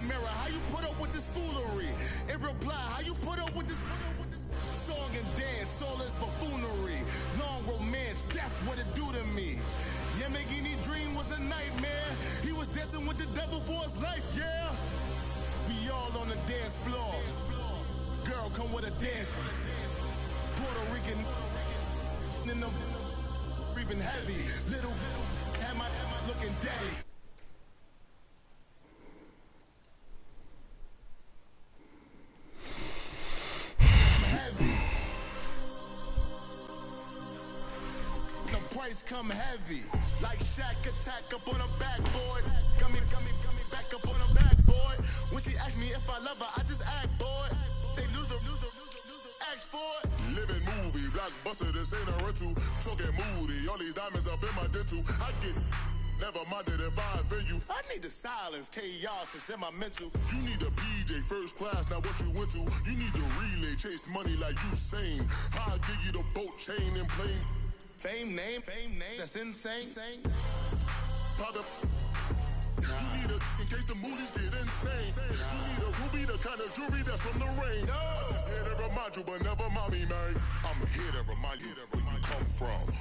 mirror, how you put up with this foolery? In reply, how you put up with this song and dance, soulless buffoonery, long romance, death, what it do to me? Yamagini dream was a nightmare. He was dancing with the devil for his life, yeah. We all on the dance floor. Girl, come with a dance. Puerto Rican in the breathing heavy. Little am I looking daddy. Heavy. The price come heavy. Like Shaq attack up on a backboard. Gummy, back up on a backboard. When she asked me if I love her, I just act bored. Say loser, ask for it. Living movie, blockbuster, this ain't a rental. Talking moody, all these diamonds up in my dental. I get never minded if I offend you. I need the silence, chaos is in my mental. You need a PJ, first class, not what you went to. You need the relay, chase money like you sane. I'll give you the boat, chain, and plane. Fame name, that's insane. Pop up. You need a, in case the movies get insane. You need a ruby, the kind of jewelry that's from the rain. No. I'm just here to remind you, but never mommy, man. I'm here to remind you where you come from.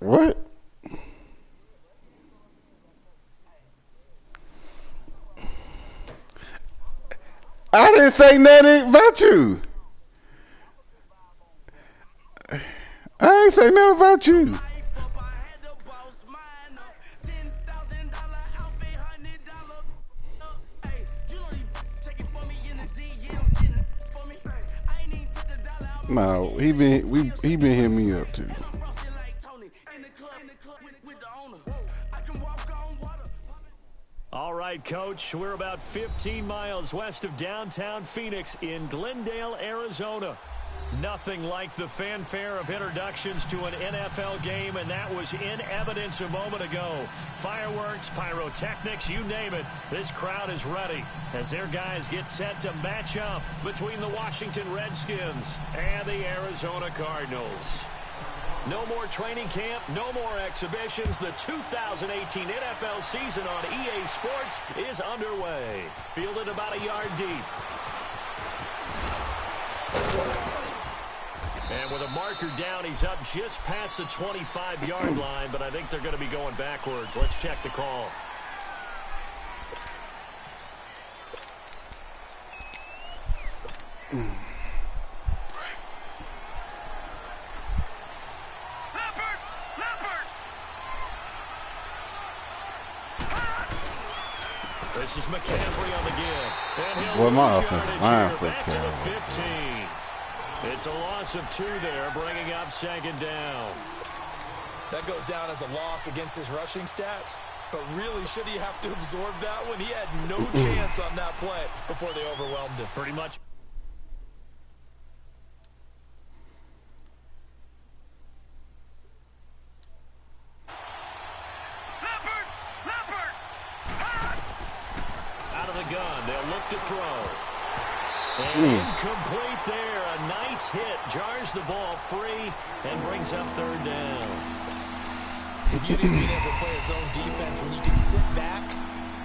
What? I didn't say nothing about you. I ain't say nothing about you. No, he been hitting me up too. All right, Coach, we're about 15 miles west of downtown Phoenix in Glendale, Arizona. Nothing like the fanfare of introductions to an NFL game, and that was in evidence a moment ago. Fireworks, pyrotechnics, you name it. This crowd is ready as their guys get set to match up between the Washington Redskins and the Arizona Cardinals. No more training camp, no more exhibitions. The 2018 NFL season on EA Sports is underway. Fielded about a yard deep. And with a marker down, he's up just past the 25-yard line, but I think they're going to be going backwards. Let's check the call. This is McCaffrey on the give. And he'll my lose offensive yardage line here, for back to the terrible. 15. It's a loss of 2 there, bringing up second down. That goes down as a loss against his rushing stats. But really, should he have to absorb that one? He had no chance on that play before they overwhelmed him. Pretty much. Out of the gun, they'll look to throw. And incomplete there. A nice hit. Jars the ball free and brings up third down. The beauty of being able to play a zone defense when you can sit back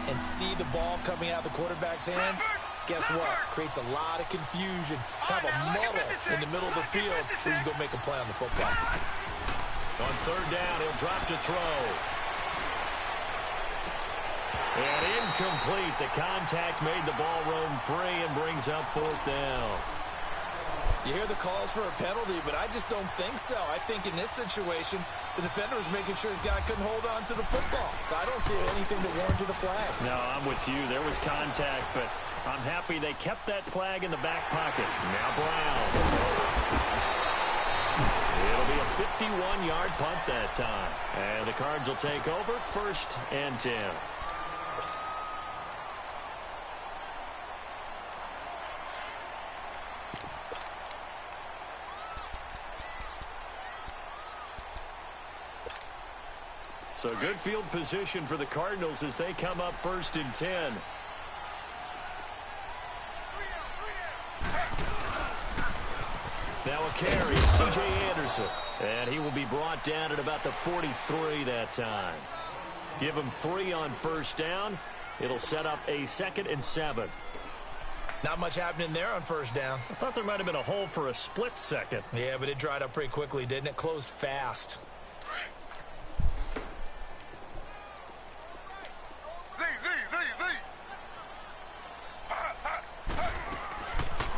and see the ball coming out of the quarterback's hands, guess what? Creates a lot of confusion. Have a muddle in the middle of the field where you can go make a play on the football. On third down, he'll drop to throw. And incomplete. The contact made the ball roam free and brings up fourth down. You hear the calls for a penalty, but I just don't think so. I think in this situation, the defender was making sure his guy couldn't hold on to the football. So I don't see anything that warranted a flag. No, I'm with you. There was contact, but I'm happy they kept that flag in the back pocket. Now Brown. It'll be a 51-yard punt that time. And the Cards will take over, 1st and 10. So good field position for the Cardinals as they come up 1st and 10. Now a carry, C.J. Anderson. And he will be brought down at about the 43 that time. Give him 3 on first down. It'll set up a 2nd and 7. Not much happening there on first down. I thought there might have been a hole for a split second. Yeah, but it dried up pretty quickly, didn't it? Closed fast.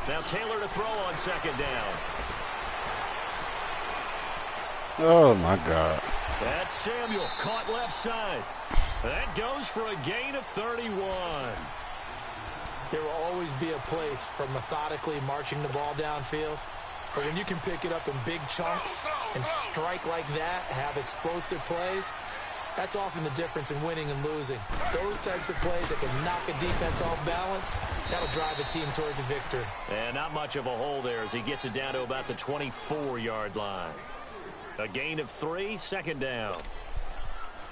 Now Taylor to throw on 2nd down. Oh, my God. That's Samuel, caught left side. That goes for a gain of 31. There will always be a place for methodically marching the ball downfield. But when you can pick it up in big chunks and strike like that, have explosive plays, that's often the difference in winning and losing. Those types of plays that can knock a defense off balance, that'll drive a team towards a victory. And not much of a hole there as he gets it down to about the 24-yard line. A gain of 3, 2nd down.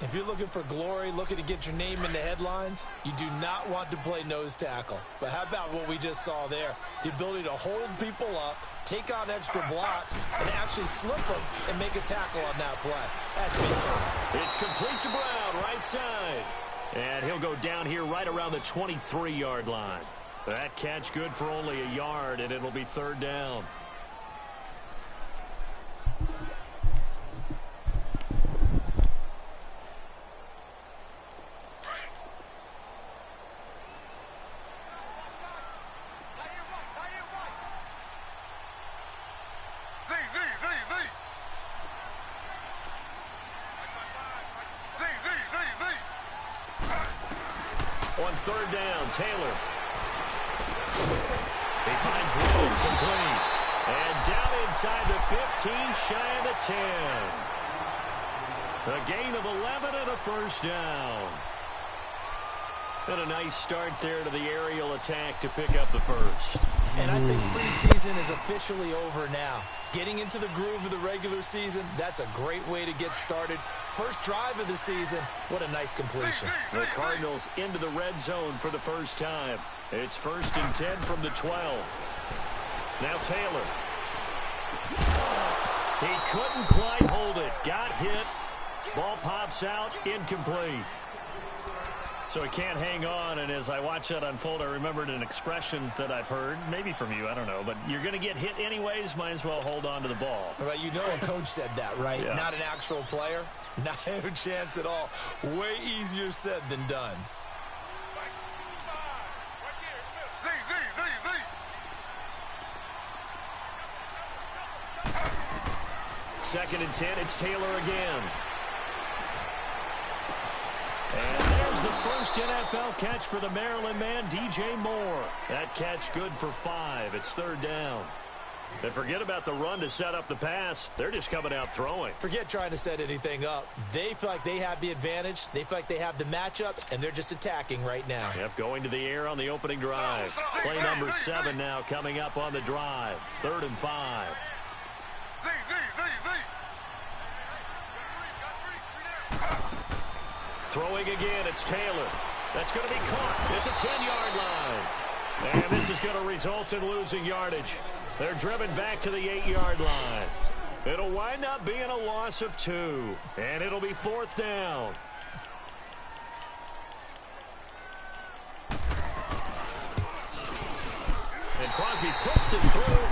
If you're looking for glory, looking to get your name in the headlines, you do not want to play nose tackle. But how about what we just saw there? The ability to hold people up, take on extra blocks, and actually slip them and make a tackle on that play. That's big time. It's complete to Brown, right side. And he'll go down here right around the 23-yard line. That catch good for only a yard, and it'll be 3rd down. On 3rd down, Taylor. He finds room, complete. And down inside the 15, shy of the 10. A gain of 11 and a 1st down. And a nice start there to the aerial attack to pick up the 1st. And I think preseason is officially over now. Getting into the groove of the regular season, that's a great way to get started. First drive of the season, what a nice completion. The Cardinals into the red zone for the first time. It's 1st and 10 from the 12. Now Taylor. He couldn't quite hold it. Got hit. Ball pops out, incomplete. So he can't hang on, and as I watch that unfold, I remembered an expression that I've heard, maybe from you, I don't know, but you're going to get hit anyways, might as well hold on to the ball. Right, you know a coach said that, right? Yeah. Not an actual player. Not a chance at all. Way easier said than done. 2nd and 10, it's Taylor again. And there's the first NFL catch for the Maryland man, DJ Moore. That catch good for 5. It's 3rd down. And forget about the run to set up the pass. They're just coming out throwing. Forget trying to set anything up. They feel like they have the advantage. They feel like they have the matchups, and they're just attacking right now. Yep, going to the air on the opening drive. Play number 7 now coming up on the drive. 3rd and 5. Throwing again, it's Taylor. That's going to be caught at the 10-yard line. And this is going to result in losing yardage. They're driven back to the 8-yard line. It'll wind up being a loss of 2. And it'll be 4th down. And Crosby puts it through.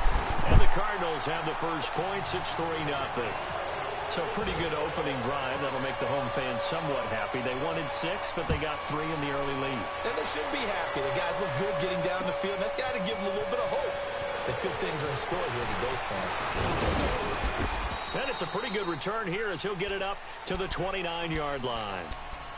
And the Cardinals have the first points. It's 3-0. So pretty good opening drive. That'll make the home fans somewhat happy. They wanted 6, but they got 3 in the early lead. And they should be happy. The guys look good getting down the field. That's got to give them a little bit of hope that good things are in store here today, man. And it's a pretty good return here as he'll get it up to the 29-yard line.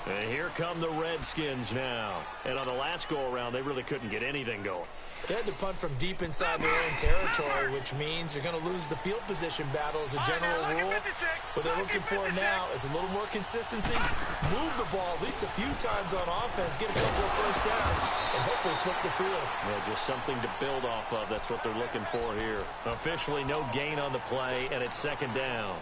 And here come the Redskins now. And on the last go-around, they really couldn't get anything going. They had to punt from deep inside their own territory, which means you're going to lose the field position battle as a general rule. What they're looking for now is a little more consistency, move the ball at least a few times on offense, get a couple of first downs, and hopefully flip the field. Yeah, just something to build off of. That's what they're looking for here. Officially no gain on the play, and it's 2nd down.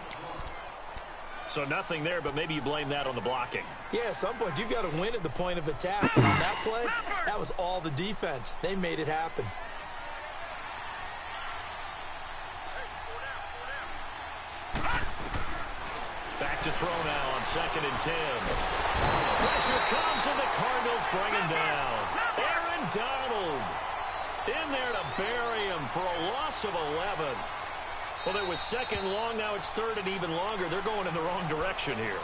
So nothing there, but maybe you blame that on the blocking. Yeah, at some point, you've got to win at the point of attack. And on that play, that was all the defense. They made it happen. to throw now on 2nd and 10. Pressure comes, and the Cardinals bring him down. Aaron Donald in there to bury him for a loss of 11. Well, it was 2nd long. Now it's 3rd and even longer. They're going in the wrong direction here.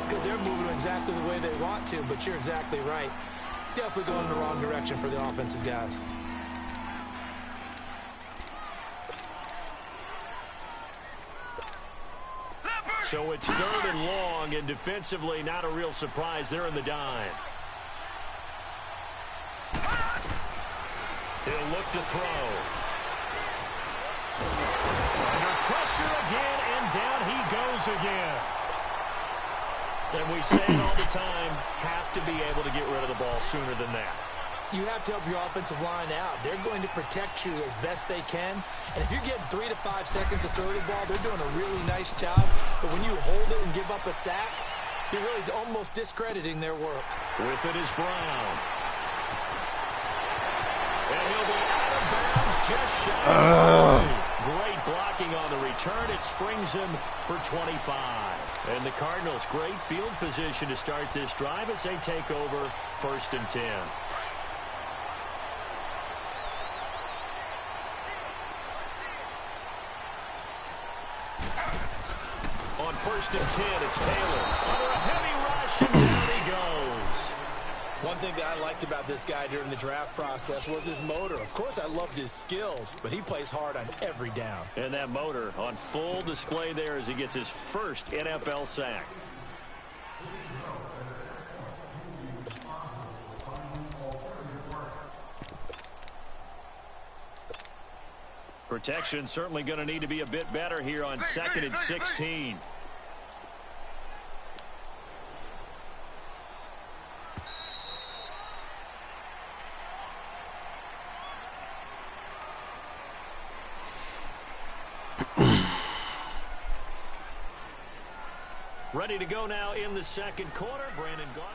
Because they're moving exactly the way they want to, but you're exactly right. Definitely going in the wrong direction for the offensive guys. So it's 3rd and long, and defensively not a real surprise. They're in the dime. He'll look to throw. Under pressure again, and down he goes again. And we say it all the time, have to be able to get rid of the ball sooner than that. You have to help your offensive line out. They're going to protect you as best they can. And if you're getting 3 to 5 seconds to throw the ball, they're doing a really nice job. But when you hold it and give up a sack, you're really almost discrediting their work. With it is Brown. And he'll be out of bounds just shy of 30. Great blocking on the return. It springs him for 25. And the Cardinals, great field position to start this drive as they take over 1st and 10. On 1st and 10, it's Taylor. Under a heavy rush, and down he goes. One thing that I liked about this guy during the draft process was his motor. Of course, I loved his skills, but he plays hard on every down. And that motor on full display there as he gets his first NFL sack. Protection certainly going to need to be a bit better here on 2nd and 16. Ready to go now in the 2nd quarter. Brandon Garden.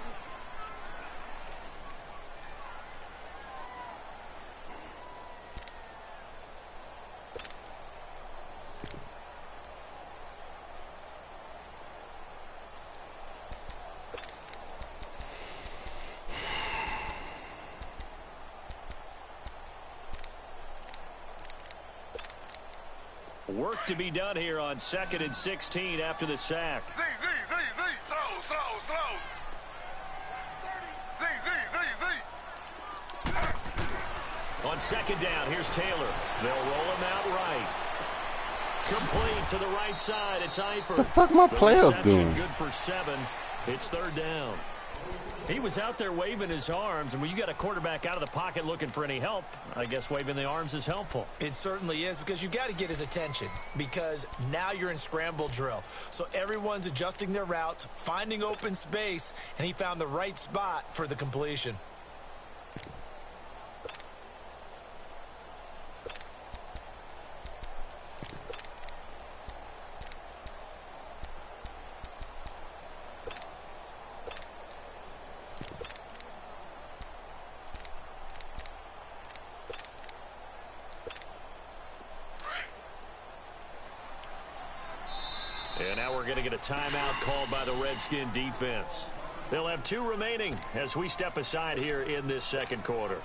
Work to be done here on 2nd and 16 after the sack. On 2nd down, here's Taylor. They'll roll him out right. Complete to the right side. It's Eifert. What the fuck my playoff doing? Good for 7. It's 3rd down. He was out there waving his arms, and when you got a quarterback out of the pocket looking for any help, I guess waving the arms is helpful. It certainly is, because you've got to get his attention, because now you're in scramble drill. So everyone's adjusting their routes, finding open space, and he found the right spot for the completion. And now we're going to get a timeout called by the Redskin defense. They'll have 2 remaining as we step aside here in this 2nd quarter.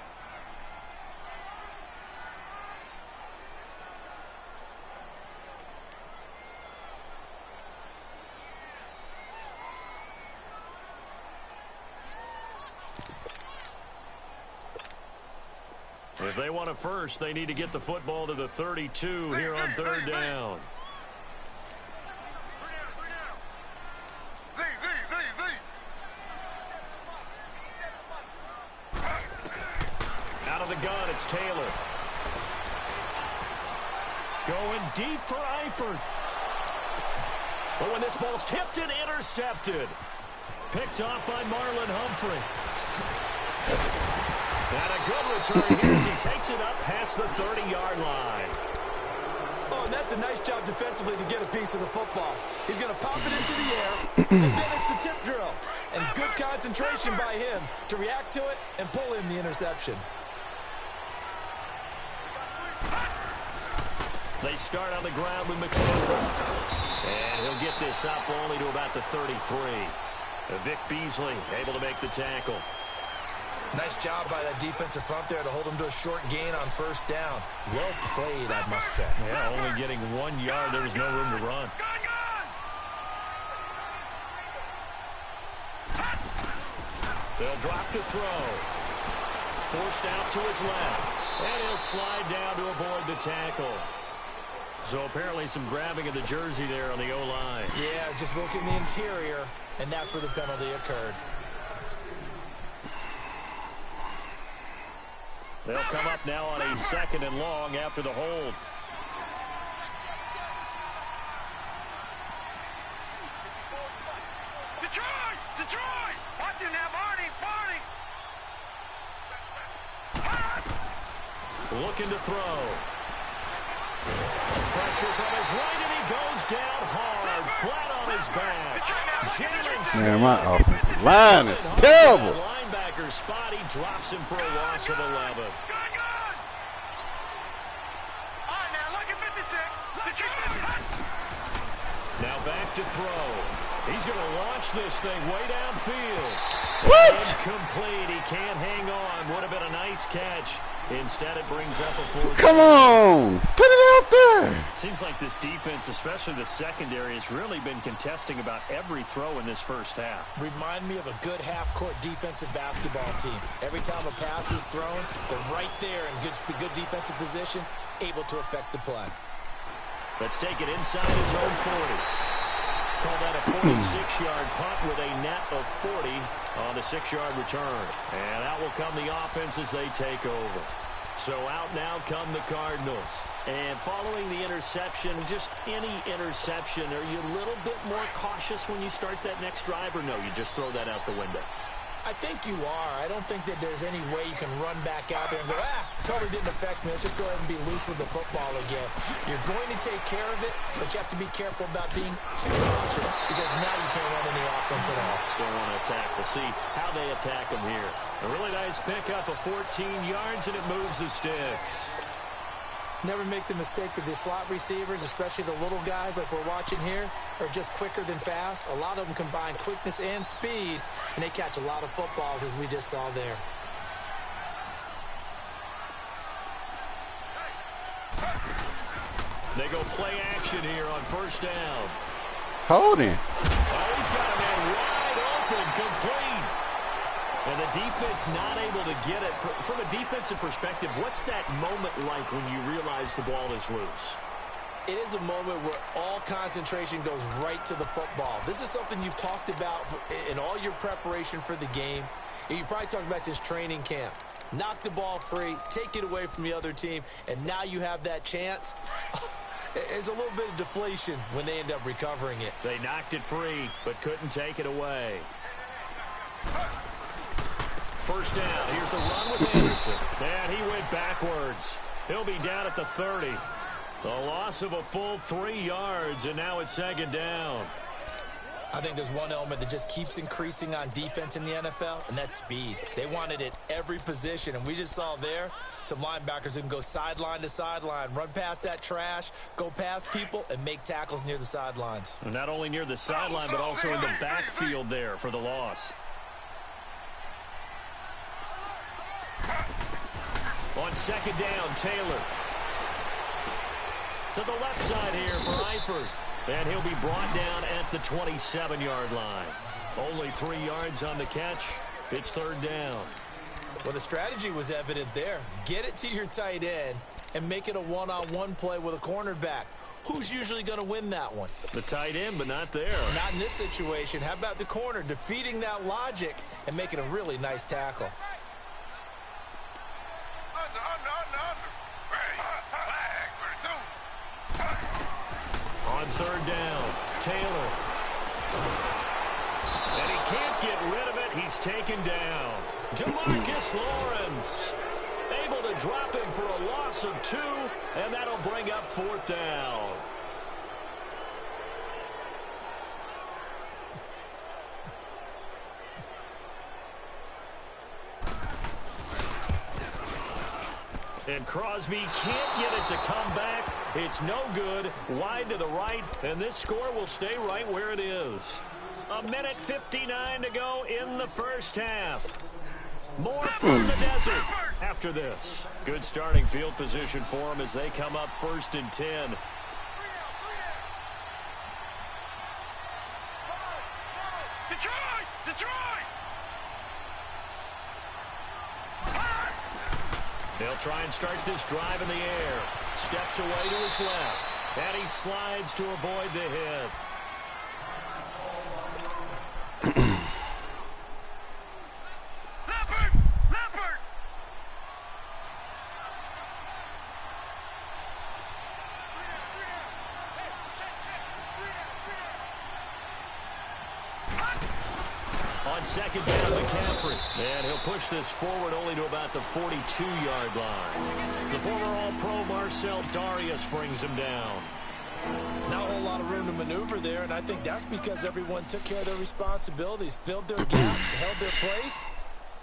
If they want a first, they need to get the football to the 32 here on 3rd down. Out of the gun, it's Taylor. Going deep for Eifert. But when this ball's tipped and intercepted. Picked off by Marlon Humphrey. And a good return here as he takes it up past the 30-yard line. Oh, and that's a nice job defensively to get a piece of the football. He's going to pop it into the air, and then it's the tip drill. And good concentration by him to react to it and pull in the interception. They start on the ground with McCaffrey. And he'll get this up only to about the 33. Vic Beasley able to make the tackle. Nice job by that defensive front there to hold him to a short gain on first down. Well played, I must say. Yeah, only getting 1 yard. There was no room to run. They'll drop to throw. Forced out to his left. And he'll slide down to avoid the tackle. So apparently some grabbing of the jersey there on the O-line. Yeah, just looking the interior, and that's where the penalty occurred. They'll come up now on a 2nd and long after the hold. Detroit! Watch him now, Barney! Looking to throw. Pressure from his right, and he goes down hard, flat on his back. Man, my offensive line is terrible. Linebacker spot, he drops him for a loss of 11. Now back to throw. He's going to launch this thing way downfield. What? Incomplete. He can't hang on. Would have been a nice catch. Instead, it brings up a 4th. Come on. Put it out there. Seems like this defense, especially the secondary, has really been contesting about every throw in this first half. Remind me of a good half-court defensive basketball team. Every time a pass is thrown, they're right there in good defensive position, able to affect the play. Let's take it inside his own 40. Call that a 46-yard punt with a net of 40 on the 6-yard return. And out will come the offense as they take over. So out now come the Cardinals. And following the interception, just any interception, are you a little bit more cautious when you start that next drive, or no, you just throw that out the window? I think you are. I don't think that there's any way you can run back out there and go, totally didn't affect me. Let's just go ahead and be loose with the football again. You're going to take care of it, but you have to be careful about being too cautious because now you can't run any offense at all. Still want to attack. We'll see how they attack them here. A really nice pickup of 14 yards, and it moves the sticks. Never make the mistake that the slot receivers, especially the little guys like we're watching here, are just quicker than fast. A lot of them combine quickness and speed, and they catch a lot of footballs, as we just saw there. They go play action here on first down. Hold him. Oh, he's got a man wide open, complete. And the defense not able to get it. From a defensive perspective, what's that moment like when you realize the ball is loose? It is a moment where all concentration goes right to the football. This is something you've talked about in all your preparation for the game. You probably talked about since training camp. Knock the ball free, take it away from the other team, and now you have that chance. There's a little bit of deflation when they end up recovering it. They knocked it free, but couldn't take it away. First down. Here's the run with Anderson. And he went backwards. He'll be down at the 30. A loss of a full 3 yards, and now it's 2nd down. I think there's one element that just keeps increasing on defense in the NFL, and that's speed. They want it at every position, and we just saw there some linebackers who can go sideline to sideline, run past that trash, go past people, and make tackles near the sidelines. And not only near the sideline, but also in the backfield there for the loss. On 2nd down, Taylor. To the left side here for Eifert. And he'll be brought down at the 27-yard line. Only 3 yards on the catch. It's 3rd down. Well, the strategy was evident there. Get it to your tight end and make it a one-on-one play with a cornerback. Who's usually going to win that one? The tight end, but not there. Not in this situation. How about the corner defeating that logic and making a really nice tackle? On 3rd down, Taylor. And he can't get rid of it. He's taken down. Jamarcus Lawrence able to drop him for a loss of 2, and that'll bring up 4th down. And Crosby can't get it to come back. It's no good. Wide to the right, and this score will stay right where it is. 1:59 to go in the first half. More from the desert after this. Good starting field position for them as they come up 1st and 10. Detroit! Detroit! They'll try and start this drive in the air. Steps away to his left. And he slides to avoid the hit. On second down, McCaffrey. And he'll push this forward only to about the 42-yard line. The former All-Pro Marcel Darius brings him down. Not a whole lot of room to maneuver there, and I think that's because everyone took care of their responsibilities, filled their gaps, held their place.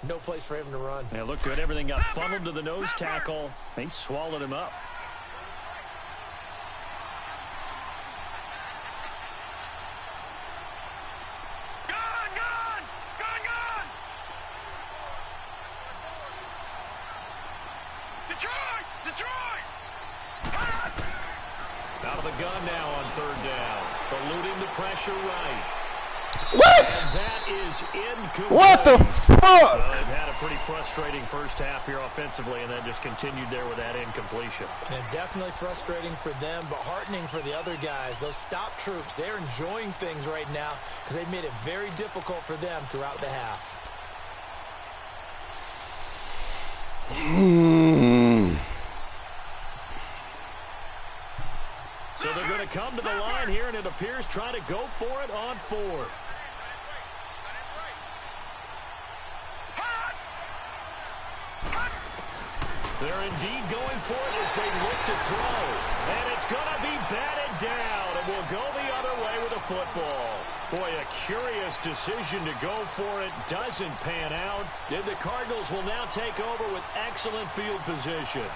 No place for him to run. Yeah, looked good. Everything got funneled to the nose tackle. They swallowed him up. Out of the gun now on 3rd down. Eluding the pressure right. What? And that is incomplete. What the fuck? They've had a pretty frustrating first half here offensively and then just continued there with that incompletion. And definitely frustrating for them, but heartening for the other guys. Those stop troops, they're enjoying things right now because they made it very difficult for them throughout the half. So they're going to come to the line here, and it appears trying to go for it on 4th. They're indeed going for it as they look to throw. And it's going to be batted down, and will go the other way with the football. Boy, a curious decision to go for it. Doesn't pan out. And the Cardinals will now take over with excellent field position.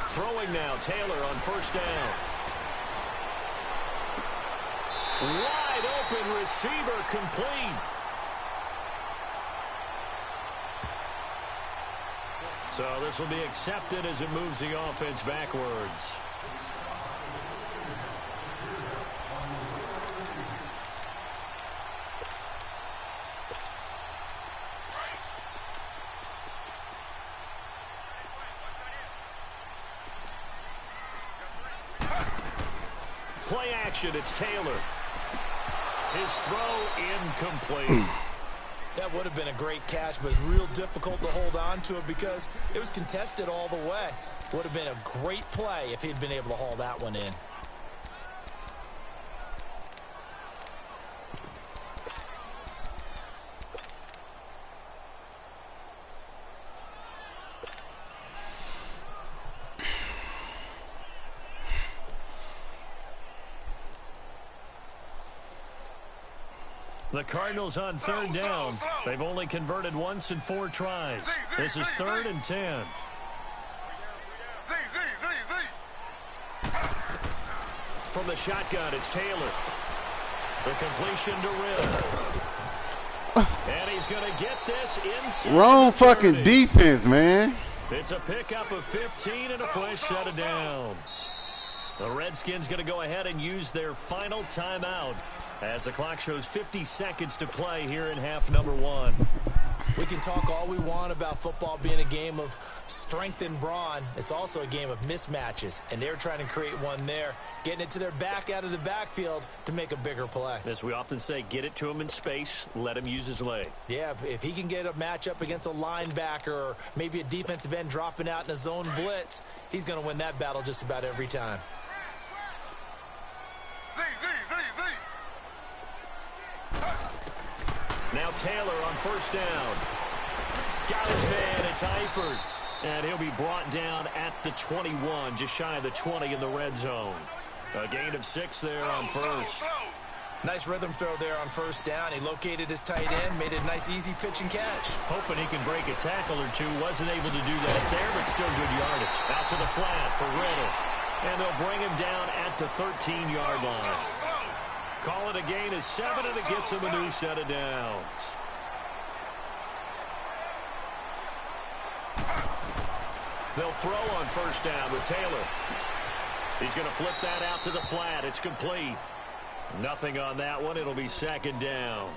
Throwing now, Taylor on 1st down. Wide open receiver complete. So this will be accepted as it moves the offense backwards. Play action, it's Taylor. His throw incomplete. That would have been a great catch, but it's real difficult to hold on to it because it was contested all the way. Would have been a great play if he'd been able to haul that one in. The Cardinals on 3rd down. They've only converted once in 4 tries. This is 3rd and 10. From the shotgun, it's Taylor. The completion to Riddle. And he's going to get this inside. Wrong fucking defense, man. It's a pickup of 15 and a fresh set of downs. The Redskins going to go ahead and use their final timeout as the clock shows 50 seconds to play here in half number 1. We can talk all we want about football being a game of strength and brawn. It's also a game of mismatches, and they're trying to create one there, getting it to their back out of the backfield to make a bigger play. As we often say, get it to him in space, let him use his leg. Yeah, if he can get a matchup against a linebacker or maybe a defensive end dropping out in a zone blitz, he's going to win that battle just about every time. Now Taylor on 1st down. Got his man, it's Eifert. And he'll be brought down at the 21, just shy of the 20 in the red zone. A gain of 6 there on first. Nice rhythm throw there on first down. He located his tight end, made a nice easy pitch and catch. Hoping he can break a tackle or two. Wasn't able to do that there, but still good yardage. Out to the flat for Riddle. And they'll bring him down at the 13-yard line. Call it a gain of 7, and it gets him a new set of downs. They'll throw on first down with Taylor. He's going to flip that out to the flat. It's complete. Nothing on that one. It'll be second down.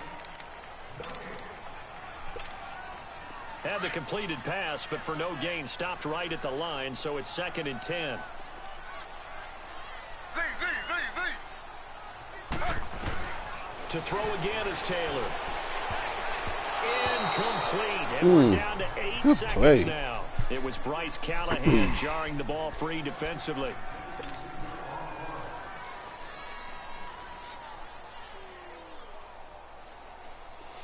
Had the completed pass, but for no gain, stopped right at the line, so it's 2nd and 10. To throw again is Taylor. Incomplete. And we're down to 8 seconds now. It was Bryce Callahan jarring the ball free defensively.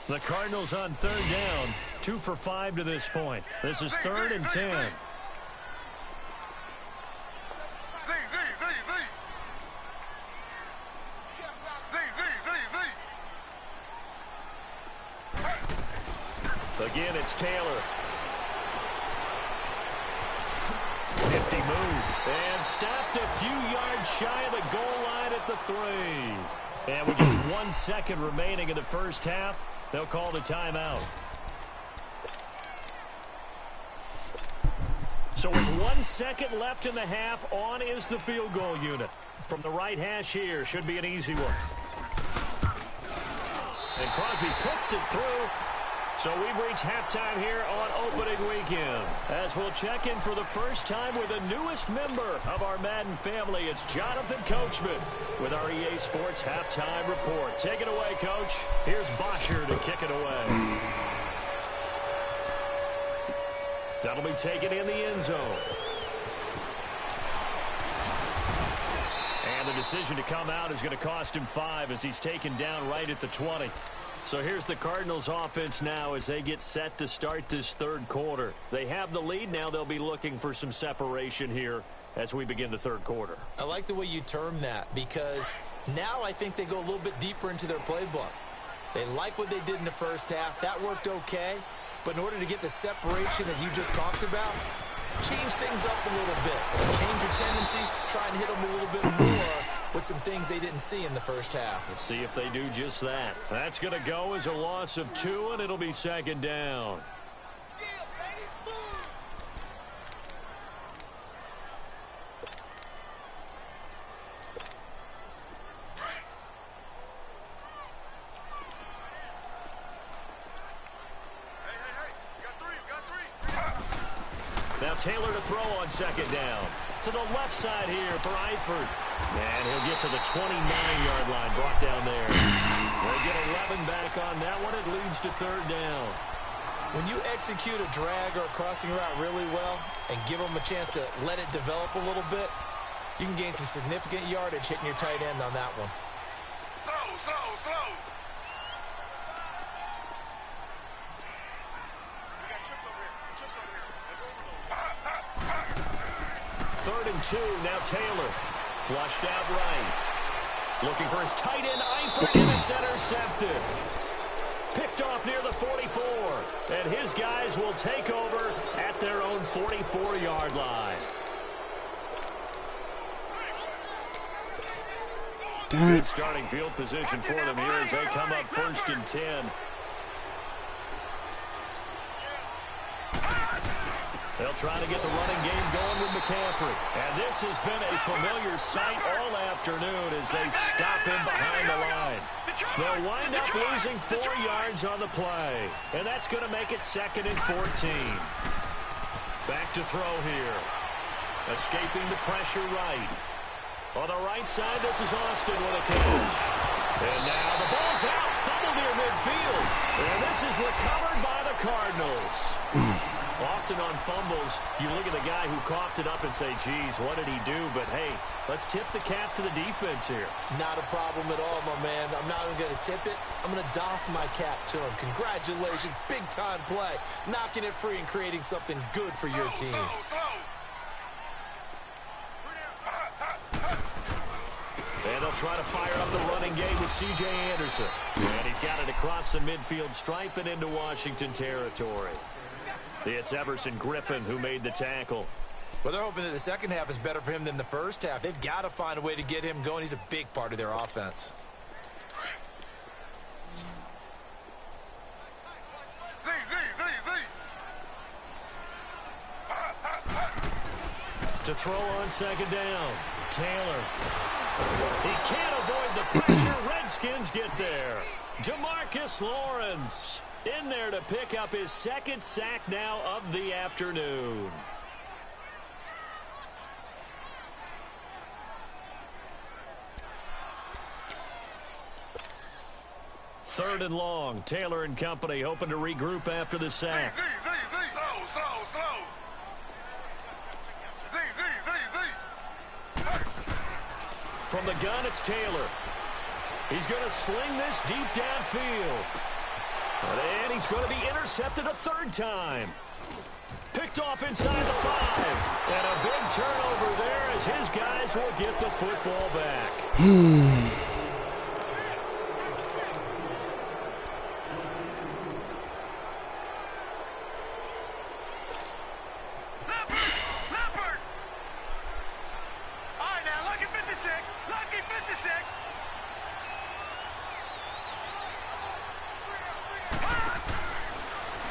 The Cardinals on 3rd down, 2 for 5 to this point. This is 3rd and 10. Again, it's Taylor. 50 move. And stopped a few yards shy of the goal line at the 3. And with just 1 second remaining in the first half, they'll call the timeout. So with 1 second left in the half, on is the field goal unit. From the right hash here, should be an easy one. And Crosby puts it through. So we've reached halftime here on opening weekend. As we'll check in for the first time with the newest member of our Madden family, it's Jonathan Coachman with our EA Sports Halftime Report. Take it away, Coach. Here's Bosher to kick it away. That'll be taken in the end zone. And the decision to come out is going to cost him 5 as he's taken down right at the 20. So here's the Cardinals offense now as they get set to start this 3rd quarter. They have the lead. Now they'll be looking for some separation here as we begin the 3rd quarter. I like the way you term that because now I think they go a little bit deeper into their playbook. They like what they did in the first half. That worked okay. But in order to get the separation that you just talked about, change things up a little bit. Change your tendencies. Try and hit them a little bit more with some things they didn't see in the first half. We'll see if they do just that. That's going to go as a loss of 2, and it'll be 2nd down. Now Taylor to throw on 2nd down. To the left side here for Eifert. And he'll get to the 29-yard line, brought down there. They get 11 back on that one. It leads to 3rd down. When you execute a drag or a crossing route really well and give them a chance to let it develop a little bit, you can gain some significant yardage hitting your tight end on that one. Slow. 3rd and 2, now Taylor. Flushed out right. Looking for his tight end, Eifert, and it's intercepted. Picked off near the 44. And his guys will take over at their own 44-yard line. Good starting field position for them here as they come up 1st and 10. They'll try to get the running game going with McCaffrey. And this has been a familiar sight all afternoon as they stop him behind the line. They'll wind up losing 4 yards on the play. And that's going to make it 2nd and 14. Back to throw here. Escaping the pressure right. On the right side, this is Austin with a catch. And now the ball's out. Fumbled near midfield. And this is recovered by the Cardinals. Often on fumbles, you look at the guy who coughed it up and say, geez, what did he do? But, hey, let's tip the cap to the defense here. Not a problem at all, my man. I'm not even going to tip it. I'm going to doff my cap to him. Congratulations. Big-time play. Knocking it free and creating something good for your team. And they'll try to fire up the running game with C.J. Anderson. And he's got it across the midfield stripe and into Washington territory. It's Everson Griffin who made the tackle. Well, they're hoping that the second half is better for him than the first half. They've got to find a way to get him going. He's a big part of their offense. To throw on second down, Taylor. He can't avoid the pressure. Redskins get there. DeMarcus Lawrence in there to pick up his second sack now of the afternoon. Third and long. Taylor and company hoping to regroup after the sack. Slow. From the gun, it's Taylor. He's going to sling this deep downfield. And he's going to be intercepted a third time. Picked off inside the 5. And a big turnover there as his guys will get the football back.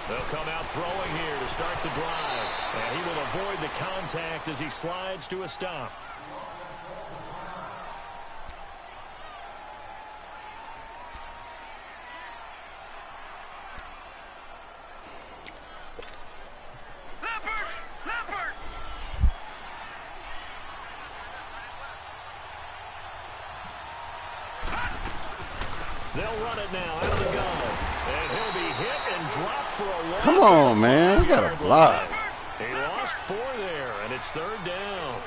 They'll come out throwing here to start the drive. And he will avoid the contact as he slides to a stop. They'll run it now out of the gun. And he'll be hit and dropped for a loss. Come on, man. We got a block. He lost 4 there, and it's third down.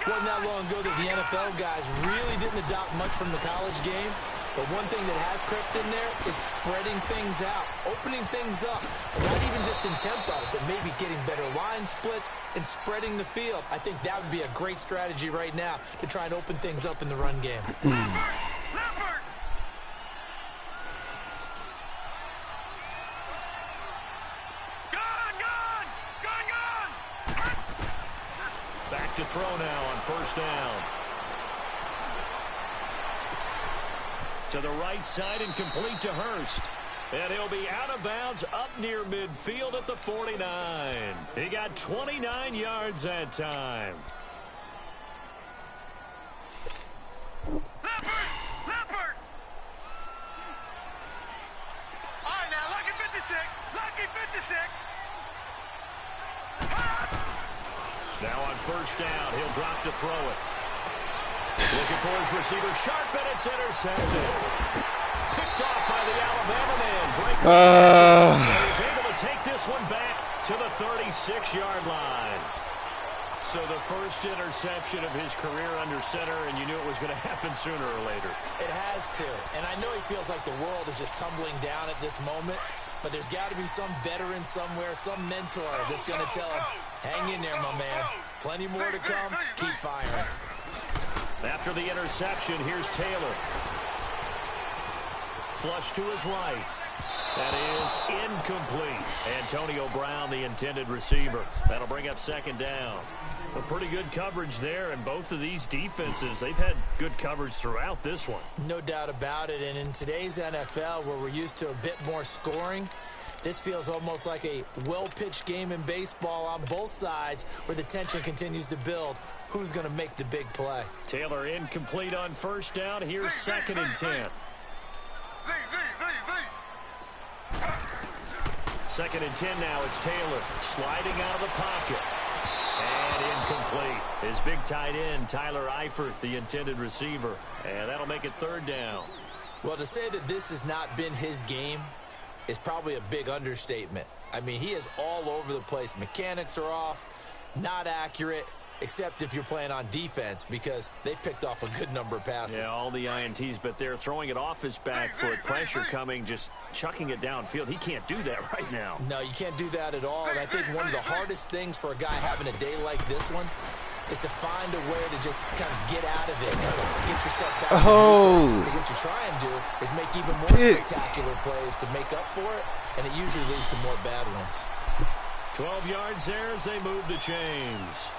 Wasn't that long ago that the NFL guys really didn't adopt much from the college game. But one thing that has crept in there is spreading things out, opening things up. Not even just in tempo, but maybe getting better line splits and spreading the field. I think that would be a great strategy right now to try and open things up in the run game. Back to throw now on first down. To the right side and complete to Hurst. And he'll be out of bounds up near midfield at the 49. He got 29 yards that time. Leopard! All right, now, lucky 56. Lucky 56. Now on first down, he'll drop to throw it. Looking for his receiver, sharp, and it's intercepted. Picked off by the Alabama man, Drake. He's able to take this one back to the 36-yard line. So the first interception of his career under center, and you knew it was going to happen sooner or later. It has to. And I know he feels like the world is just tumbling down at this moment. But there's got to be some veteran somewhere, some mentor that's going to tell him, hang in there, my man. Plenty more to come. Keep firing. After the interception, here's Taylor. Flush to his right. That is incomplete. Antonio Brown, the intended receiver. That'll bring up second down. Well, pretty good coverage there, and both of these defenses, they've had good coverage throughout this one. No doubt about it, and in today's NFL, where we're used to a bit more scoring, this feels almost like a well-pitched game in baseball on both sides where the tension continues to build. Who's going to make the big play? Taylor incomplete on first down. Here's second and 10. Second and 10 now. It's Taylor sliding out of the pocket. And incomplete. His big tight end, Tyler Eifert, the intended receiver. And that'll make it third down. Well, to say that this has not been his game is probably a big understatement. I mean, he is all over the place. Mechanics are off, not accurate, except if you're playing on defense, because they picked off a good number of passes. Yeah, all the INTs, but they're throwing it off his back foot. Pressure coming, just chucking it downfield. He can't do that right now. No, you can't do that at all. And I think one of the hardest things for a guy having a day like this one is to find a way to just kind of get out of it, kind of get yourself back to neutral. Because what you try and do is make even more spectacular plays to make up for it, and it usually leads to more bad ones. 12 yards there as they move the chains.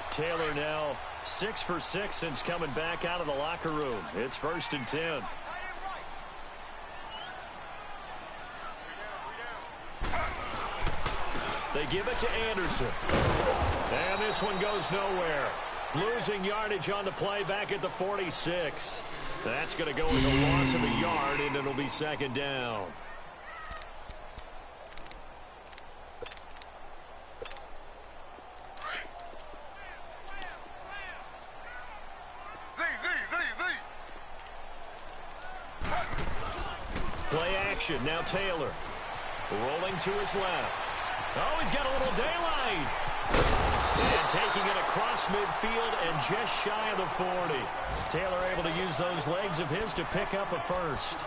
Taylor now 6 for 6 since coming back out of the locker room. It's 1st and 10. They give it to Anderson. And this one goes nowhere. Losing yardage on the play back at the 46. That's going to go as a loss of a yard, and it'll be 2nd down. Play action. Now Taylor. Rolling to his left. Oh, he's got a little daylight. And taking it across midfield and just shy of the 40. Taylor able to use those legs of his to pick up a first.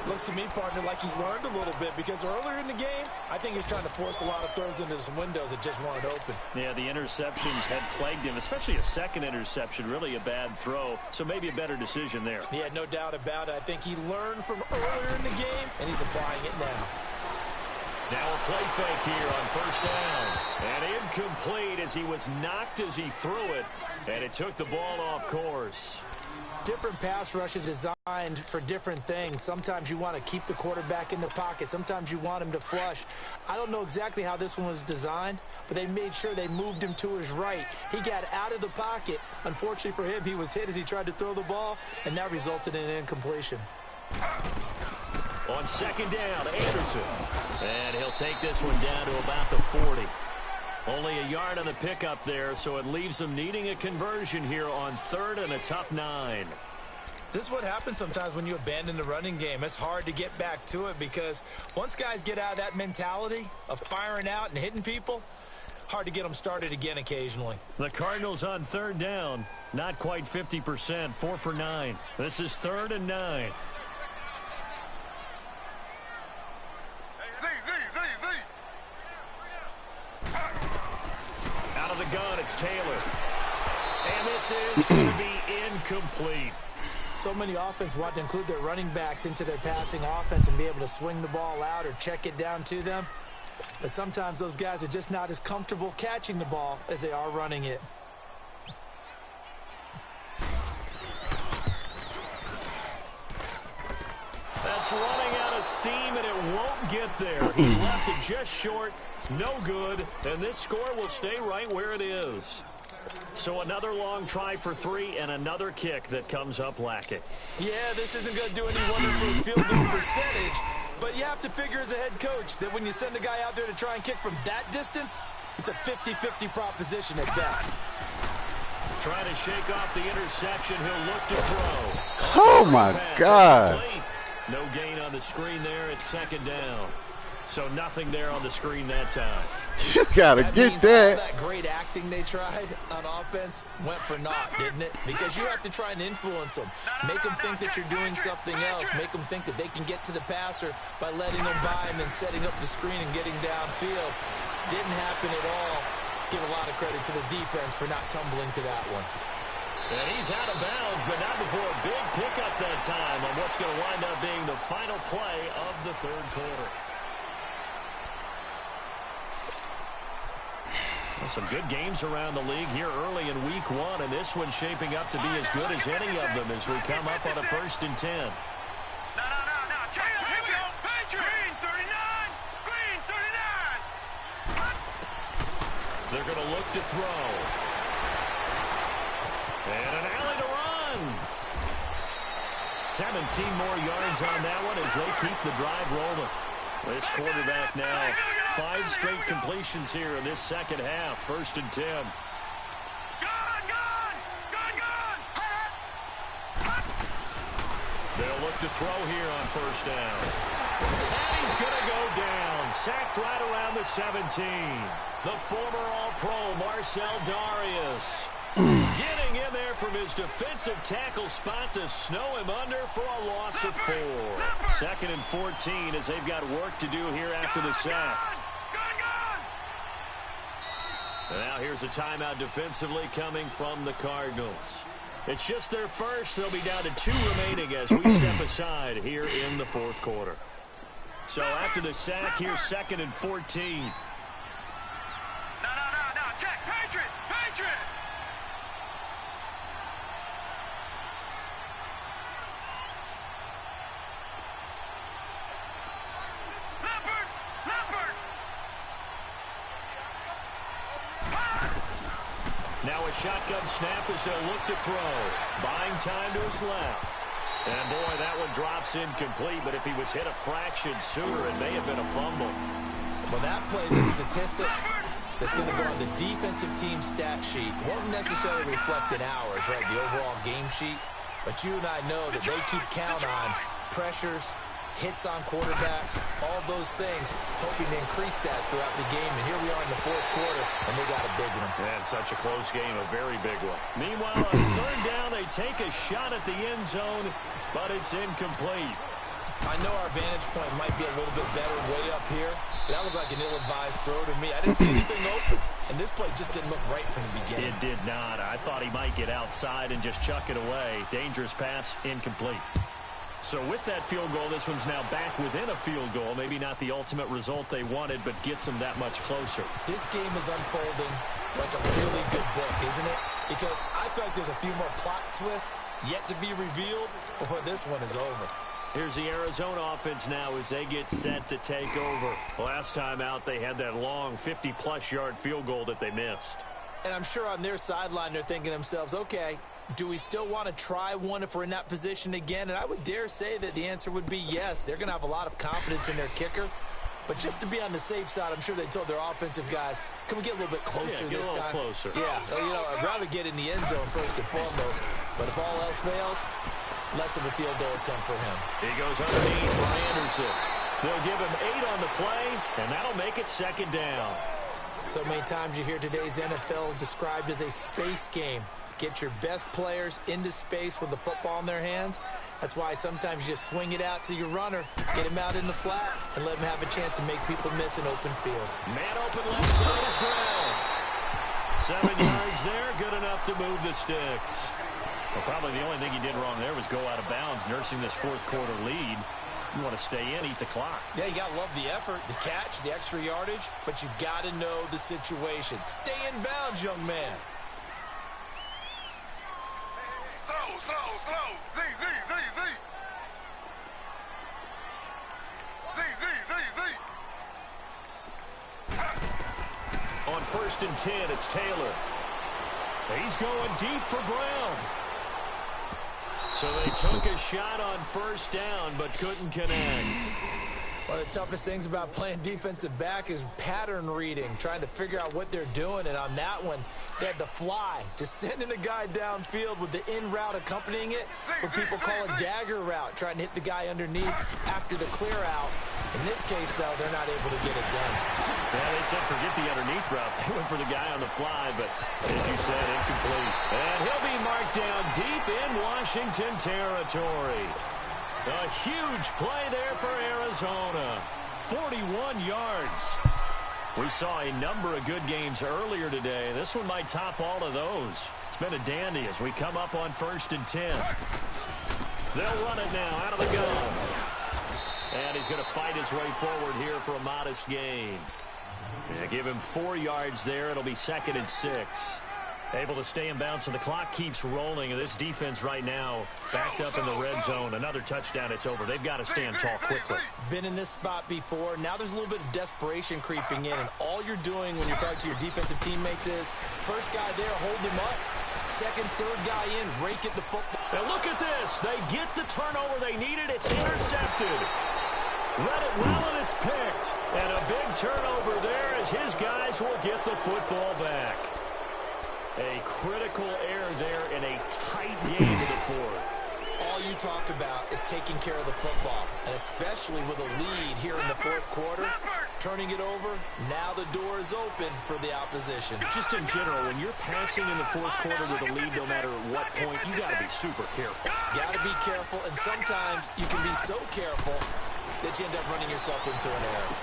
Looks to me, partner, like he's learned a little bit, because earlier in the game, I think he's trying to force a lot of throws into some windows that just weren't open. Yeah, the interceptions had plagued him, especially a second interception, really a bad throw. So maybe a better decision there. Yeah, no doubt about it. I think he learned from earlier in the game, and he's applying it now. Now a play fake here on 1st down. And incomplete as he was knocked as he threw it. And it took the ball off course. Different pass rushes designed for different things. Sometimes you want to keep the quarterback in the pocket. Sometimes you want him to flush. I don't know exactly how this one was designed, but they made sure they moved him to his right. He got out of the pocket. Unfortunately for him, he was hit as he tried to throw the ball, and that resulted in an incompletion. On 2nd down, Anderson. And he'll take this one down to about the 40. Only a yard on the pickup there, so it leaves them needing a conversion here on 3rd and a tough 9. This is what happens sometimes when you abandon the running game. It's hard to get back to it, because once guys get out of that mentality of firing out and hitting people, hard to get them started again occasionally. The Cardinals on 3rd down, not quite 50%, 4 for 9. This is 3rd and 9. Out of the gun, it's Taylor. And this is going to be incomplete. So many offense want to include their running backs into their passing offense and be able to swing the ball out or check it down to them. But sometimes those guys are just not as comfortable catching the ball as they are running it. That's running out of steam, and it won't get there. He left it just short. No good, and this score will stay right where it is. So another long try for 3 and another kick that comes up lacking. Yeah, this isn't going to do any wonders for his field goal percentage, but you have to figure as a head coach that when you send a guy out there to try and kick from that distance, it's a 50-50 proposition at best. Trying to shake off the interception. He'll look to throw. Oh, my God. No gain on the screen there. It's 2nd down. So nothing there on the screen that time. You gotta get that. All that great acting they tried on offense went for naught, didn't it? Because you have to try and influence them. Make them think that you're doing something else. Make them think that they can get to the passer by letting them by and then setting up the screen and getting downfield. Didn't happen at all. Give a lot of credit to the defense for not tumbling to that one. And he's out of bounds, but not before a big pickup that time on what's going to wind up being the final play of the 3rd quarter. Well, some good games around the league here early in week 1, and this one's shaping up to be as good as any of them as we come up on a 1st and 10. No. Check it. Here we go. Green 39. Green 39. They're going to look to throw. And an alley to run. 17 more yards on that one as they keep the drive rolling. This quarterback now 5 straight completions here in this 2nd half. 1st and 10. Gone. They They'll look to throw here on first down. And he's going to go down. Sacked right around the 17. The former All-Pro Marcel Darius getting in there from his defensive tackle spot to snow him under for a loss of 4. 2nd and 14 as they've got work to do here after the sack. And now here's a timeout defensively coming from the Cardinals. It's just their first. They'll be down to 2 remaining as we step aside here in the 4th quarter. So after the sack, here's 2nd and 14. No, check. Patriot. Leopard. Now a shotgun snap as they'll look to throw. Buying time to his left. And boy, that one drops incomplete, but if he was hit a fraction sooner, it may have been a fumble. Well, that plays a statistic that's going to go on the defensive team stat sheet. Won't necessarily reflect in ours, right, the overall game sheet. But you and I know that they keep count on pressures, hits on quarterbacks, all those things, hoping to increase that throughout the game. And here we are in the 4th quarter, and they got a big one. And such a close game, a very big one. Meanwhile, on 3rd down, they take a shot at the end zone, but it's incomplete. I know our vantage point might be a little bit better way up here, but that looked like an ill-advised throw to me. I didn't see anything open, and this play just didn't look right from the beginning. It did not. I thought he might get outside and just chuck it away. Dangerous pass, incomplete. So with that field goal, this one's now back within a field goal. Maybe not the ultimate result they wanted, but gets them that much closer. This game is unfolding like a really good book, isn't it? Because I feel like there's a few more plot twists yet to be revealed before this one is over. Here's the Arizona offense now as they get set to take over. Last time out, they had that long 50-plus yard field goal that they missed. And I'm sure on their sideline they're thinking to themselves, okay, do we still want to try one if we're in that position again? And I would dare say that the answer would be yes. They're going to have a lot of confidence in their kicker. But just to be on the safe side, I'm sure they told their offensive guys, can we get a little bit closer this time? Get a little closer. Yeah, I'd rather get in the end zone first and foremost. But if all else fails, less of a field goal attempt for him. He goes underneath for Anderson. They'll give him 8 on the play, and that'll make it 2nd down. So many times you hear today's NFL described as a space game. Get your best players into space with the football in their hands. That's why sometimes you just swing it out to your runner, get him out in the flat, and let him have a chance to make people miss an open field. Man open left side is Brown. 7 yards there, good enough to move the sticks. Well, probably the only thing he did wrong there was go out of bounds, nursing this 4th quarter lead. You want to stay in, eat the clock. Yeah, you got to love the effort, the catch, the extra yardage, but you got to know the situation. Stay in bounds, young man. Slow. Z. On 1st and 10, it's Taylor. He's going deep for Brown. So they took a shot on 1st down, but couldn't connect. One of the toughest things about playing defensive back is pattern reading, trying to figure out what they're doing. And on that one, they had the fly, just sending a guy downfield with the in route accompanying it, what people call a dagger route, trying to hit the guy underneath after the clear out. In this case, though, they're not able to get it done. Yeah, they said forget the underneath route. They went for the guy on the fly, but as you said, incomplete. And he'll be marked down deep in Washington territory. A huge play there for Arizona. 41 yards. We saw a number of good games earlier today. This one might top all of those. It's been a dandy as we come up on 1st and 10. They'll run it now out of the gun. And he's going to fight his way forward here for a modest gain. Yeah, give him 4 yards there. It'll be 2nd and 6. Able to stay in bounds, so the clock keeps rolling. And this defense right now backed up in the red zone. Another touchdown, it's over. They've got to stand tall quickly. Been in this spot before. Now there's a little bit of desperation creeping in. And all you're doing when you're talking to your defensive teammates is, first guy there, hold him up. Second, third guy in, rake at the football. And look at this. They get the turnover they needed. It's intercepted. Read it well, and it's picked. And a big turnover there as his guys will get the football back. A critical error there in a tight game in the 4th. All all you talk about is taking care of the football, and especially with a lead here in the fourth quarter, turning it over, now the door is open for the opposition. Just in general, when you're passing in the fourth quarter with a lead, no matter what point, you got to be super careful. Got to be careful, and sometimes you can be so careful that you end up running yourself into an error.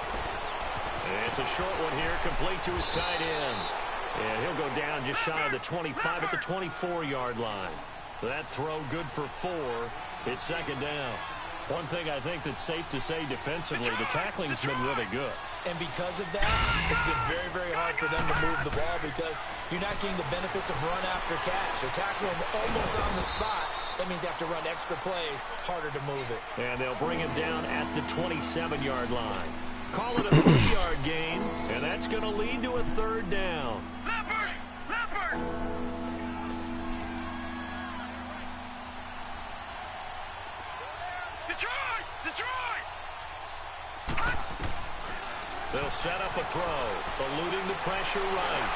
It's a short one here, complete to his tight end. And he'll go down just shy of the 25 at the 24-yard line. That throw good for 4. It's second down. One thing I think that's safe to say defensively, the tackling's been really good. And because of that, it's been very, very hard for them to move the ball because you're not getting the benefits of run after catch. They're tackling them almost on the spot. That means you have to run extra plays, harder to move it. And they'll bring him down at the 27-yard line. Call it a 3-yard gain, and that's going to lead to a third down. Leopard! Leopard! Detroit! Detroit! They'll set up a throw, eluding the pressure right.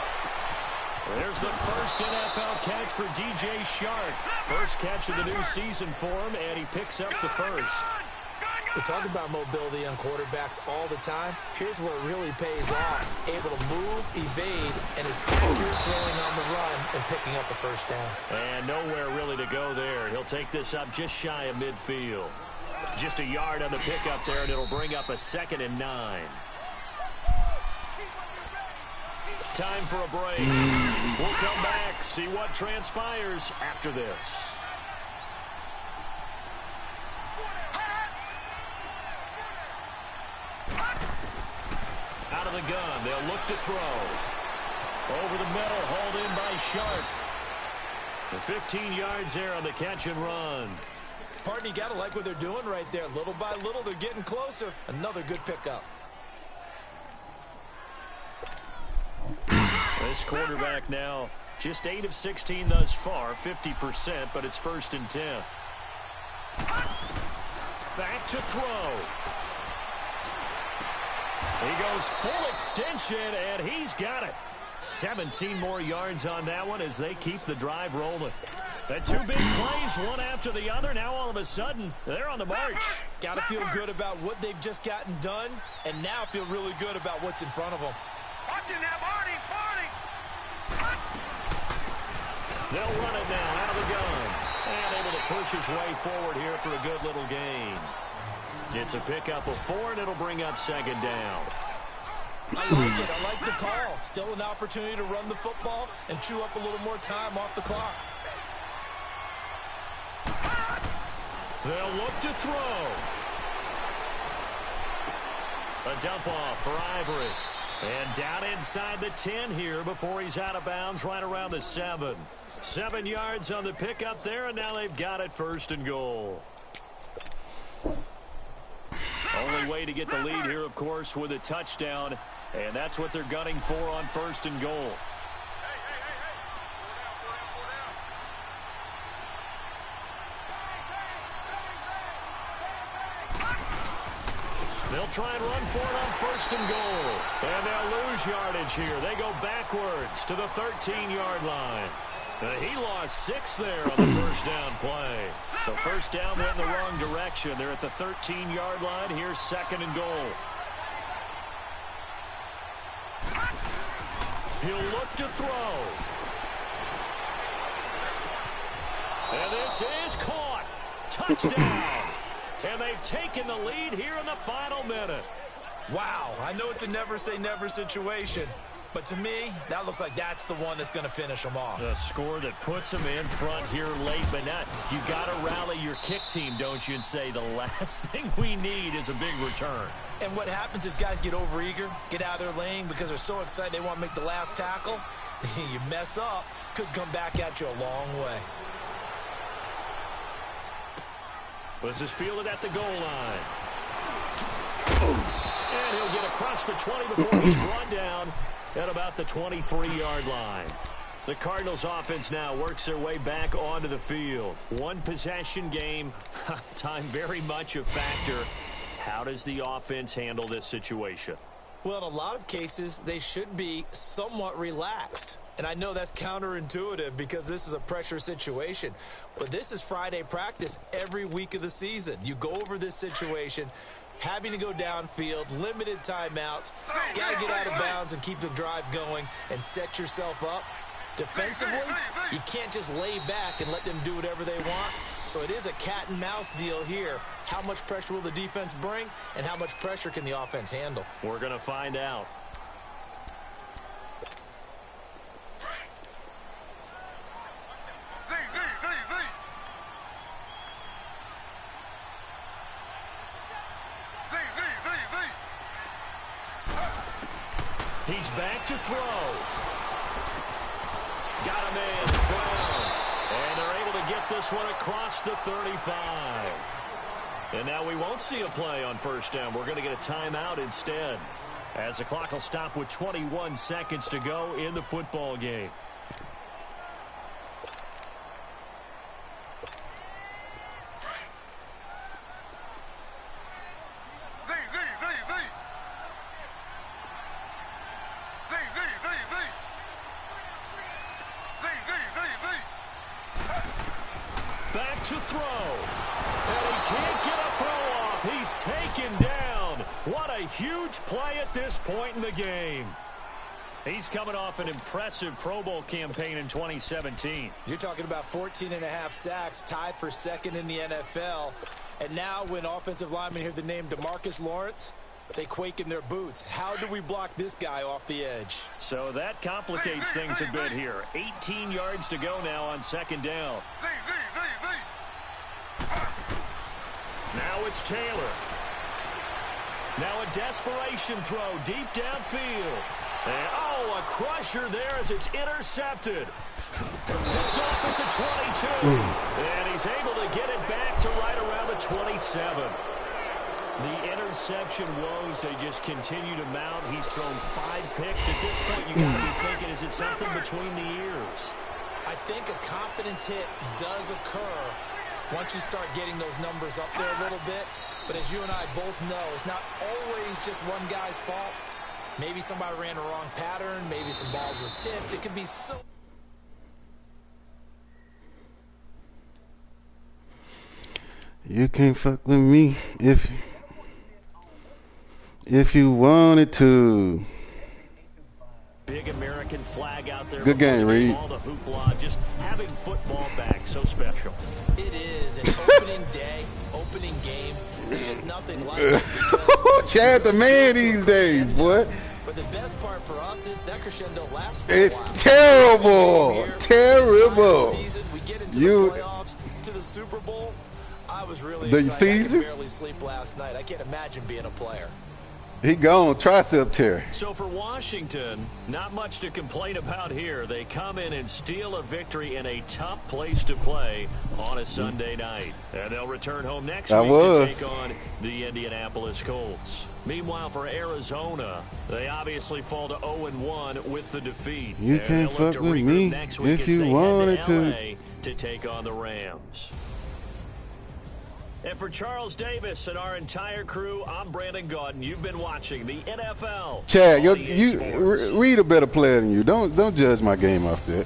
There's the first NFL catch for DJ Shark. First catch of the new season for him, and he picks up the first. We talk about mobility on quarterbacks all the time. Here's where it really pays off. Able to move, evade, and is accurate throwing on the run and picking up a first down. And nowhere really to go there. He'll take this up just shy of midfield. Just a yard on the pickup there, and it'll bring up a 2nd and 9. Time for a break. We'll come back, see what transpires after this. Out of the gun, they'll look to throw. Over the middle, hauled in by Shark. The 15 yards there on the catch and run. Pardon, you got to like what they're doing right there. Little by little, they're getting closer. Another good pickup. This quarterback now just 8 of 16 thus far, 50%, but it's 1st and 10. Back to throw. He goes full extension, and he's got it. 17 more yards on that one as they keep the drive rolling. The 2 big plays, one after the other. Now all of a sudden, they're on the march. Got to feel good about what they've just gotten done, and now feel really good about what's in front of them. Watching that, Marty! They'll run it now out of the gun. And able to push his way forward here for a good little gain. It's a pickup of 4, and it'll bring up 2nd down. I like it. I like the call. Still an opportunity to run the football and chew up a little more time off the clock. They'll look to throw. A dump off for Ivory. And down inside the 10 here before he's out of bounds right around the 7. 7 yards on the pickup there, and now they've got it 1st and goal. Only way to get the lead here, of course, with a touchdown, and that's what they're gunning for on 1st and goal. They'll try and run for it on 1st and goal. And they'll lose yardage here. They go backwards to the 13-yard line. He lost 6 there on the 1st down play. So 1st down went in the wrong direction. They're at the 13-yard line. Here's 2nd and goal. He'll look to throw. And this is caught. Touchdown. And they've taken the lead here in the final minute. Wow, I know it's a never-say-never situation, but to me, that looks like that's the one that's going to finish them off. The score that puts them in front here late, but not. You got to rally your kick team, don't you, and say the last thing we need is a big return. And what happens is guys get overeager, get out of their lane because they're so excited they want to make the last tackle. You mess up, could come back at you a long way. This is fielded at the goal line. And he'll get across the 20 before he's brought down at about the 23-yard line. The Cardinals offense now works their way back onto the field. One possession game. Time very much a factor. How does the offense handle this situation? Well, in a lot of cases, they should be somewhat relaxed. And I know that's counterintuitive because this is a pressure situation. But this is Friday practice every week of the season. You go over this situation, having to go downfield, limited timeouts, got to get out of bounds and keep the drive going and set yourself up. Defensively, you can't just lay back and let them do whatever they want. So it is a cat and mouse deal here. How much pressure will the defense bring, and how much pressure can the offense handle? We're going to find out. He's back to throw. Got a man. It's down. And they're able to get this one across the 35. And now we won't see a play on first down. We're going to get a timeout instead, as the clock will stop with 21 seconds to go in the football game. Back to throw. And he can't get a throw off. He's taken down. What a huge play at this point in the game. He's coming off an impressive Pro Bowl campaign in 2017. You're talking about 14.5 sacks, tied for second in the NFL. And now when offensive linemen hear the name DeMarcus Lawrence, they quake in their boots. How do we block this guy off the edge? So that complicates things a bit here. 18 yards to go now on second down. Now it's Taylor. Now a desperation throw deep downfield. And, oh, a crusher there as it's intercepted. Picked off at the 22. And he's able to get it back to right around the 27. The interception woes, they just continue to mount. He's thrown 5 picks. At this point, you got to be thinking, is it something between the ears? I think a confidence hit does occur once you start getting those numbers up there a little bit. But as you and I both know, it's not always just one guy's fault. Maybe somebody ran a wrong pattern. Maybe some balls were tipped. It could be so... You can't fuck with me if you wanted to. Big American flag out there. Good game, Reed. All the hoopla, just having football back, so special. It is an opening day, opening game. There's just nothing like it. Chad the man these days, boy. But the best part for us is that crescendo lasts for It's a while. terrible, terrible. Season, we get into the playoffs, to the Super Bowl. I was really excited. I could barely sleep last night. I can't imagine being a player. He gone, tricep tear. So for Washington, not much to complain about here. They come in and steal a victory in a tough place to play on a Sunday night. And they'll return home next week to take on the Indianapolis Colts. Meanwhile, for Arizona, they obviously fall to 0-1 with the defeat. You can't fuck with me if you wanted to take on the Rams. And for Charles Davis and our entire crew, I'm Brandon Gaudin. You've been watching the NFL. Chad, Reed a better player than you. Don't judge my game off that.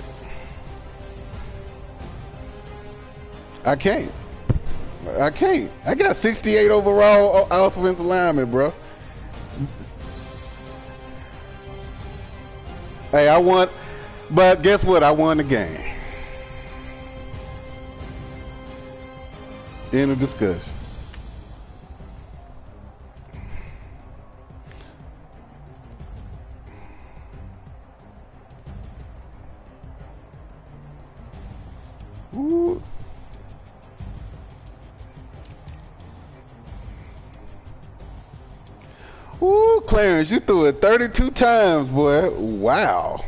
I can't. I got 68 overall offensive lineman, bro. Hey, I won, but guess what? I won the game. End of discussion. Ooh. Ooh, Clarence, you threw it 32 times, boy. Wow.